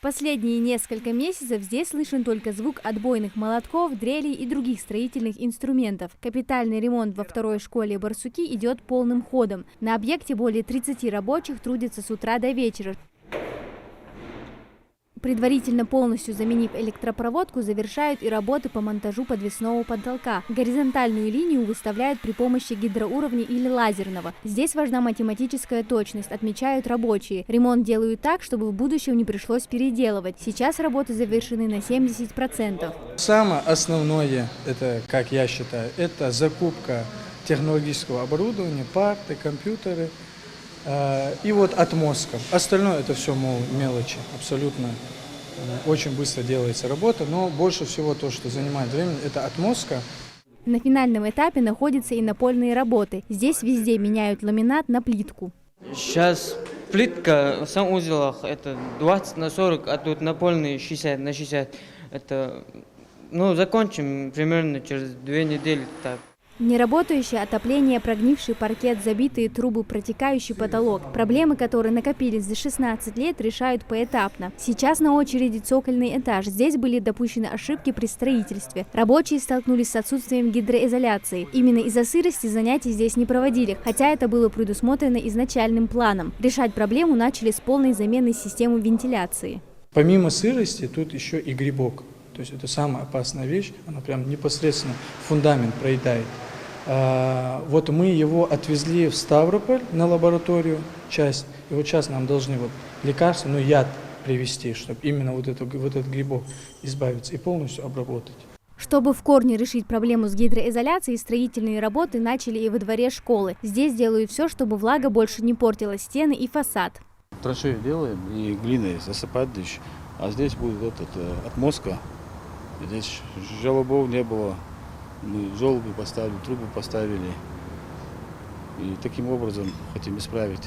Последние несколько месяцев здесь слышен только звук отбойных молотков, дрелей и других строительных инструментов. Капитальный ремонт во второй школе Барсуки идет полным ходом. На объекте более 30 рабочих трудятся с утра до вечера. Предварительно полностью заменив электропроводку, завершают и работы по монтажу подвесного потолка. Горизонтальную линию выставляют при помощи гидроуровня или лазерного. Здесь важна математическая точность, отмечают рабочие. Ремонт делают так, чтобы в будущем не пришлось переделывать. Сейчас работы завершены на 70%. Самое основное, это, как я считаю, это закупка технологического оборудования, парты, компьютеры и вот отмостка. Остальное это все мелочи, абсолютно. Очень быстро делается работа, но больше всего то, что занимает времени, это отмостка. На финальном этапе находятся и напольные работы. Здесь везде меняют ламинат на плитку. Сейчас плитка в санузелах это 20 на 40, а тут напольные 60 на 60. Это, закончим примерно через 2 недели так. Неработающее отопление, прогнивший паркет, забитые трубы, протекающий потолок. Проблемы, которые накопились за 16 лет, решают поэтапно. Сейчас на очереди цокольный этаж. Здесь были допущены ошибки при строительстве. Рабочие столкнулись с отсутствием гидроизоляции. Именно из-за сырости занятий здесь не проводили, хотя это было предусмотрено изначальным планом. Решать проблему начали с полной замены системы вентиляции. Помимо сырости, тут еще и грибок. То есть это самая опасная вещь, она прям непосредственно фундамент проедает. Вот мы его отвезли в Ставрополь на лабораторию часть, и вот сейчас нам должны лекарство, яд привезти, чтобы именно вот этот грибок избавиться и полностью обработать. Чтобы в корне решить проблему с гидроизоляцией, строительные работы начали и во дворе школы. Здесь делают все, чтобы влага больше не портила стены и фасад. Траншею делаем и глиной засыпать дичь, а здесь будет отмостка. Здесь желобов не было, мы желобы поставили, трубы поставили и таким образом хотим исправить.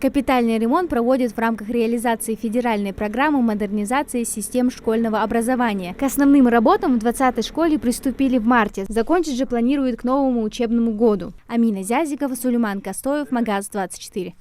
Капитальный ремонт проводят в рамках реализации федеральной программы модернизации систем школьного образования. К основным работам в 20-й школе приступили в марте. Закончить же планируют к новому учебному году. Амина Зязикова, Сулейман Костоев, Магаз 24.